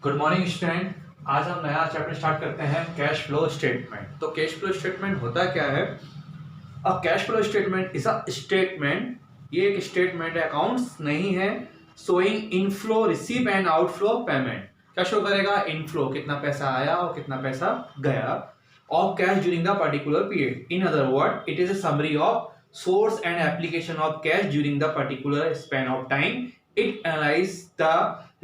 Good morning student. आज हम नया चैप्टर स्टार्ट करते हैं कैश फ्लो स्टेटमेंट। तो कैश फ्लो स्टेटमेंट होता क्या है? अब cash flow statement is a statement, ये एक स्टेटमेंट है, अकाउंट्स नहीं है। Showing inflow receive and outflow payment. क्या शो करेगा? इनफ्लो कितना पैसा आया और कितना पैसा गया of cash during the particular period. In other word it is a summary of source and application of cash during the particular span of time. It analyzes the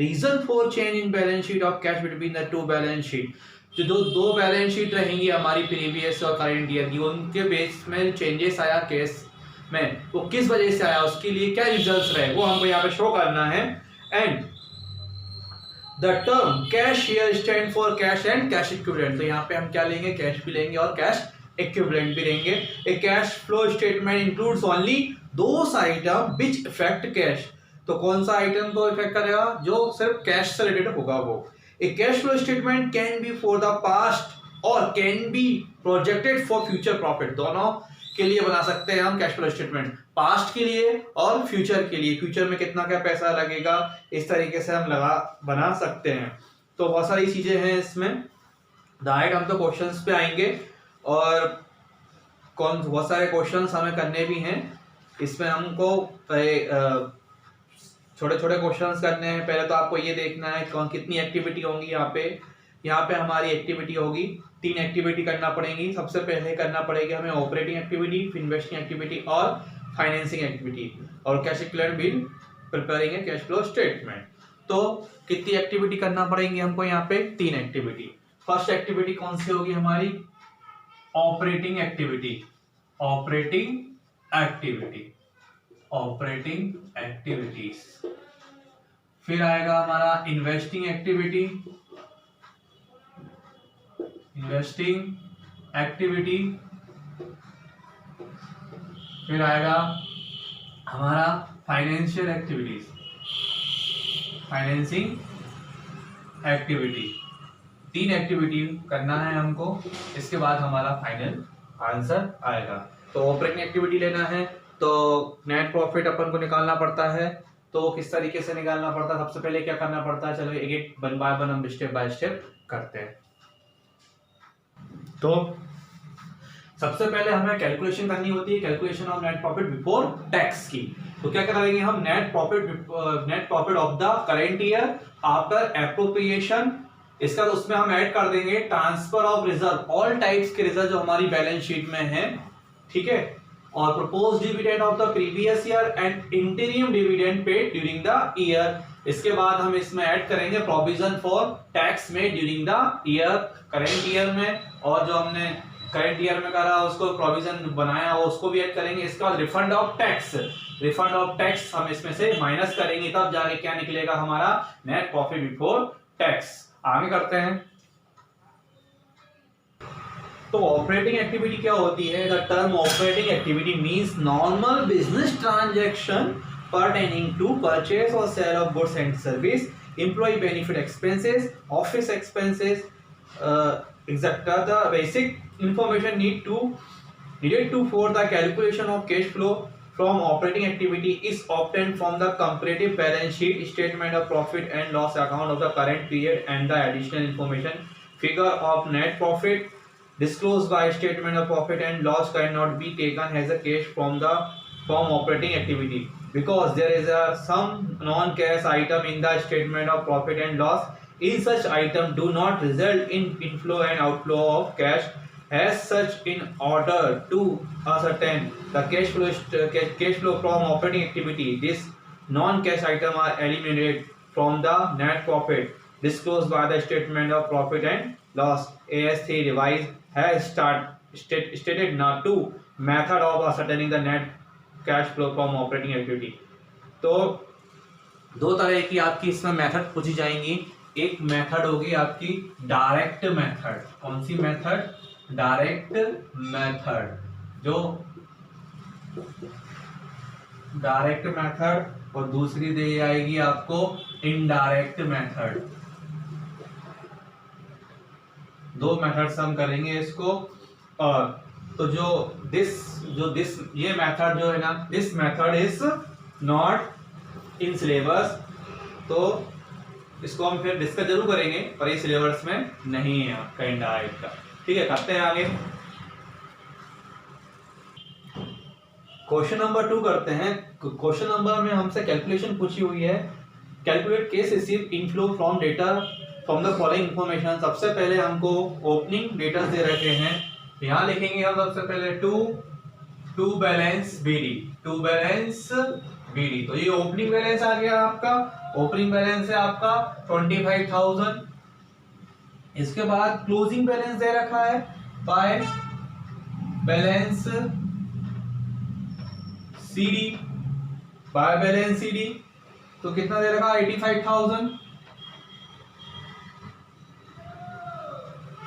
reason for change in balance sheet of cash between the two balance sheet. जो दो balance sheet रहेंगी हमारी previous और current year की, उनके base में changes आया cash में, वो किस वजह से आया, उसके लिए क्या रिजल्ट्स रहे, वो हमको यहाँ पे शो करना है। And the term cash here stand for cash and cash equivalent. तो यहाँ पे हम क्या लेंगे? कैश भी लेंगे और कैश इक्विवेलेंट भी लेंगे। A cash flow statement includes only those items which affect cash. तो कौन सा आइटम को इफेक्ट करेगा? जो सिर्फ कैश से रिलेटेड होगा वो। A cash flow statement can be for the past और can be projected for future profit. दोनों के लिए बना सकते हैं हम कैश फ्लो स्टेटमेंट, पास्ट के लिए और फ्यूचर के लिए। फ्यूचर में कितना क्या पैसा लगेगा, इस तरीके से हम बना सकते हैं। तो बहुत सारी चीजें हैं इसमें। डायरेक्ट हम तो क्वेश्चंस पे आएंगे और बहुत सारे क्वेश्चंस हमें करने भी हैं। इसमें हमको छोटे छोटे क्वेश्चंस करने हैं। पहले तो आपको ये देखना है कौन कितनी एक्टिविटी होंगी। यहाँ पे हमारी एक्टिविटी होगी, 3 एक्टिविटी करना पड़ेगी। सबसे पहले करना पड़ेगी हमें ऑपरेटिंग एक्टिविटी, इन्वेस्टिंग एक्टिविटी और फाइनेंसिंग एक्टिविटी, और cash equivalent bill preparing cash flow statement. तो कितनी एक्टिविटी करना पड़ेगी हमको? यहाँ पे 3 एक्टिविटी। फर्स्ट एक्टिविटी कौन सी होगी हमारी? Operating activity, operating activities. फिर आएगा हमारा इन्वेस्टिंग एक्टिविटी, फिर आएगा हमारा financial activities, financing activity. 3 activity करना है हमको, इसके बाद हमारा फाइनल आंसर आएगा। तो ऑपरेटिंग एक्टिविटी लेना है तो नेट प्रॉफिट अपन को निकालना पड़ता है। तो किस तरीके से निकालना पड़ता है? सबसे पहले क्या करना पड़ता है? चलो एक वन बाय वन हम स्टेप बाय स्टेप करते हैं। तो सबसे पहले हमें कैलकुलेशन करनी होती है, calculation of net profit before tax की। तो क्या करेंगे हम? Net profit of the current year after appropriation. इसका तो उसमें हम ऐड कर देंगे transfer of reserve, all types के रिजर्व जो हमारी बैलेंस शीट में है, ठीक है। और propose dividend of the previous year and इंटीरियम dividend paid during the year. इसके बाद हम इसमें ऐड करेंगे प्रोविजन फॉर टैक्स में during the year, current year में, और जो हमने करेंट ईयर में करा उसको प्रोविजन बनाया उसको भी ऐड करेंगे। इसके बाद रिफंड ऑफ टैक्स हम इसमें से माइनस करेंगे, तब जाके क्या निकलेगा हमारा? Net profit before tax. आगे करते हैं। तो ऑपरेटिंग एक्टिविटी क्या होती है? The term operating activity means normal business transaction pertaining to purchase or sale of goods and service, employee benefit expenses, office expenses, etc. The basic information needed to for the calculation of cash flow from operating activity is obtained from the comparative balance sheet, statement of profit and loss account of the current period, and the additional information figure of net profit disclosed by statement of profit and loss cannot be taken as a cash from operating activity because there is some non-cash item in the statement of profit and loss. In such item do not result in inflow and outflow of cash. As such, in order to ascertain the cash flow from operating activity, this non-cash item are eliminated from the net profit disclosed by the statement of profit and loss. AS3 revised has stated not to method of ascertaining the net cash flow from operating activity. तो 2 तरह की आपकी इसमें method पूछी जाएंगी। एक method होगी आपकी डायरेक्ट मेथड। कौन सी मेथड? डायरेक्ट मेथड, जो डायरेक्ट मेथड, और दूसरी दी जाएगी आपको इनडायरेक्ट मेथड। 2 मेथड्स हम करेंगे इसको। और तो ये मेथड जो है ना, this method is not in syllabus. तो इसको हम फिर डिस्कस जरूर करेंगे, पर ये सिलेबस में नहीं है आपका इनडायरेक्ट का। ठीक है, करते हैं आगे। क्वेश्चन नंबर 2 करते हैं। क्वेश्चन नंबर में हमसे कैलकुलेशन पूछी हुई है। Calculate case receive inflow from data from the following information. सबसे पहले हमको ओपनिंग डेटा दे रखे हैं, यहाँ लिखेंगे हम सबसे पहले to balance BD, to balance BD. तो ये ओपनिंग बैलेंस आ गया आपका, ओपनिंग बैलेंस है आपका 25,000। इसके बाद क्लोजिंग बैलेंस दे रखा है by balance CD, by balance CD. तो कितना दे रखा है 85,000।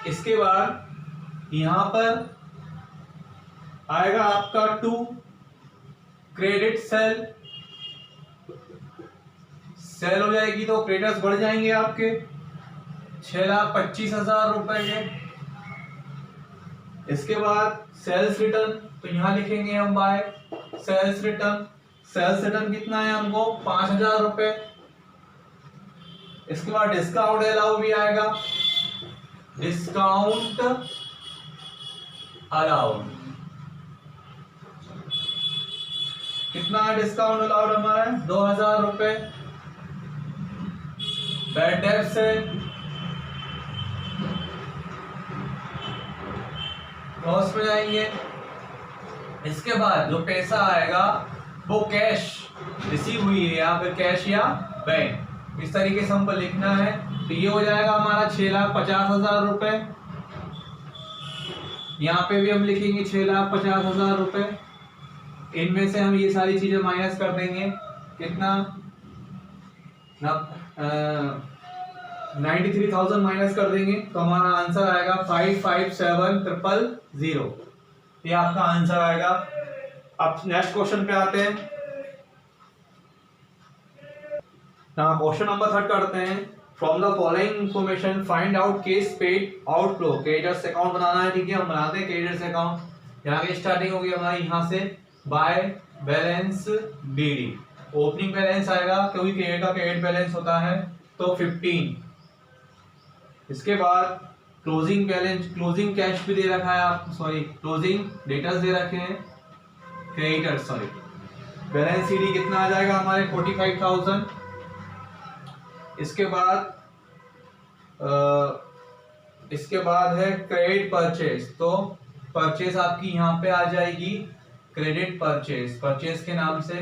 इसके बाद यहां पर आएगा आपका टू क्रेडिट सेल, सेल हो जाएगी तो क्रेडिटर्स बढ़ जाएंगे आपके 6,25,000 रुपए के। इसके बाद सेल्स रिटर्न, तो यहां लिखेंगे हम by sales return. Sales return कितना है हमको 5,000 रुपए। इसके बाद डिस्काउंट अलाउ भी आएगा, डिस्काउंट अलाउड कितना है, डिस्काउंट अलाउड हमारा 2,000 रुपए। बैड डेट से लॉस में जाएंगे। इसके बाद जो पैसा आएगा वो कैश रिसीव हुई है या फिर कैश या बैंक, इस तरीके से हमको लिखना है। तो ये हो जाएगा हमारा 6,50,000 रुपए। यहाँ पे भी हम लिखेंगे 6,50,000 रुपए। इनमें से हम ये सारी चीजें माइनस कर देंगे, कितना 93,000 माइनस कर देंगे तो हमारा आंसर आएगा 557,000। ये आपका आंसर आएगा। अब नेक्स्ट क्वेश्चन पे आते हैं। क्वेश्चन नंबर 3 करते हैं। From the following information find out cash paid outflow. Creditors account बनाना है, ठीक है, हम बनाते हैं क्रेडिटर्स अकाउंट। यहाँ की स्टार्टिंग होगी हमारी यहाँ से by balance BD. Opening balance आएगा क्योंकि क्रेडिट का क्रेडिट बैलेंस होता है तो 15। इसके बाद क्लोजिंग बैलेंस, क्लोजिंग कैश भी दे रखा है आप, सॉरी क्लोजिंग डेटर्स दे रखे हैं क्रेडिटर्स, सॉरी। बैलेंस सीडी कितना आ जाएगा हमारे 45,000। इसके बाद है क्रेडिट परचेज। तो परचेज आपकी यहाँ पे आ जाएगी क्रेडिट परचेज, परचेज के नाम से।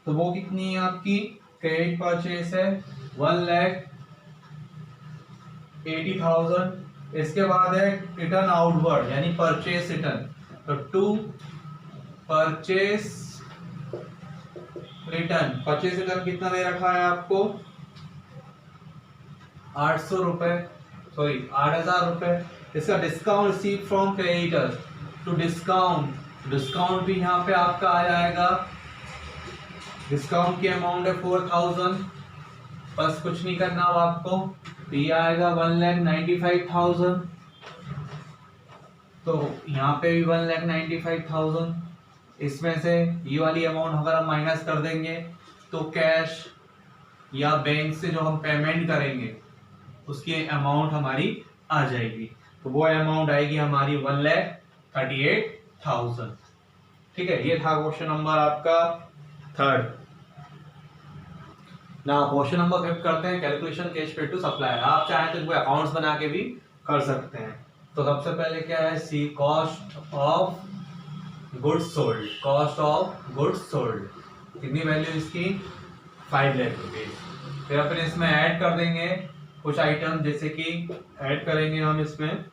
तो वो कितनी है आपकी, क्रेडिट परचेज है 1,80,000। इसके बाद है रिटर्न आउटवर्ड यानी परचेज रिटर्न। तो to purchase return, purchase return कितना दे रखा है आपको 800 रुपए, सॉरी 8,000 रुपए। इसका discount receive from creditors, to discount, discount भी यहाँ पे आपका आ जाएगा। डिस्काउंट की अमाउंट है 4,000, बस कुछ नहीं करना अब आपको। तो ये आएगा 1,95,000। तो यहाँ पे भी 1,95,000। इसमें से ये वाली अमाउंट अगर हम माइनस कर देंगे तो कैश या बैंक से जो हम पेमेंट करेंगे उसकी अमाउंट हमारी आ जाएगी। तो वो अमाउंट आएगी हमारी 1,38,000। ठीक है, ये था क्वेश्चन नंबर आपका 3rd। ना क्वेश्चन नंबर 5 करते हैं। Calculation cash paid to supplier. आप चाहें तो इनको अकाउंट्स बना के भी कर सकते हैं। तो सबसे पहले क्या है, see cost of goods sold, cost of goods sold कितनी वैल्यू इसकी 5 लाख रुपीज। फिर अपन इसमें ऐड कर देंगे कुछ आइटम, जैसे कि ऐड करेंगे हम इसमें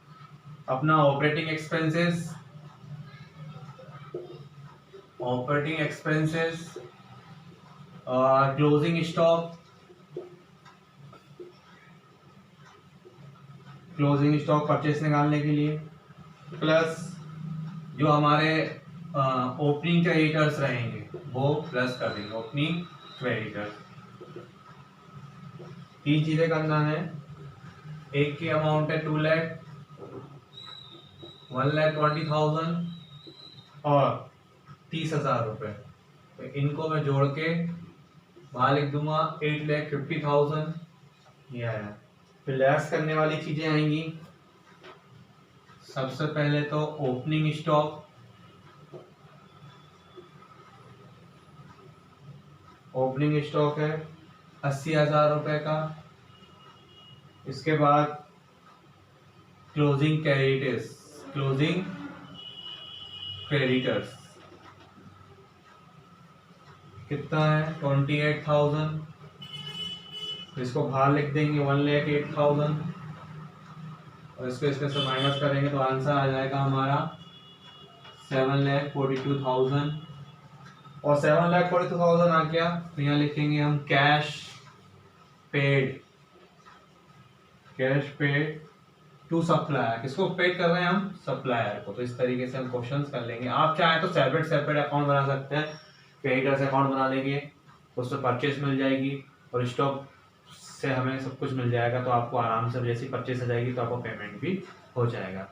अपना operating expenses, operating expenses, closing stock, closing stock purchase निकालने के लिए, प्लस जो हमारे ओपनिंग क्रेडिटर्स रहेंगे वो प्लस कर देंगे, ओपनिंग क्रेडिटर्स। 3 चीजें करना है। एक की अमाउंट है 2 लाख, 1,20,000 और 30,000 रुपए। तो इनको मैं जोड़ के बाहर लिख दूंगा 8,50,000 ये आया। फिर लेस करने वाली चीजें आएंगी। सबसे पहले तो ओपनिंग स्टॉक, ओपनिंग स्टॉक है 80,000 रुपए का। इसके बाद क्लोजिंग क्रेडिटर्स, क्लोजिंग क्रेडिटर्स कितना है 28,000। इसको बाहर लिख देंगे 1,08,000 और इसको इसमें से माइनस करेंगे तो आंसर आ जाएगा हमारा 7,42,000। और 7,42,000 आ गया तो यहाँ लिखेंगे हम cash paid, cash paid to supplier. किसको पेड कर रहे हैं हम? सप्लायर को। तो इस तरीके से हम क्वेश्चंस कर लेंगे। आप चाहें तो सेपरेट सेपरेट अकाउंट बना सकते हैं, क्रेडिटर्स अकाउंट बना लेंगे, उसमें परचेज मिल जाएगी और स्टॉक से हमें सब कुछ मिल जाएगा। तो आपको आराम से जैसी परचेज हो जाएगी तो आपको पेमेंट भी हो जाएगा।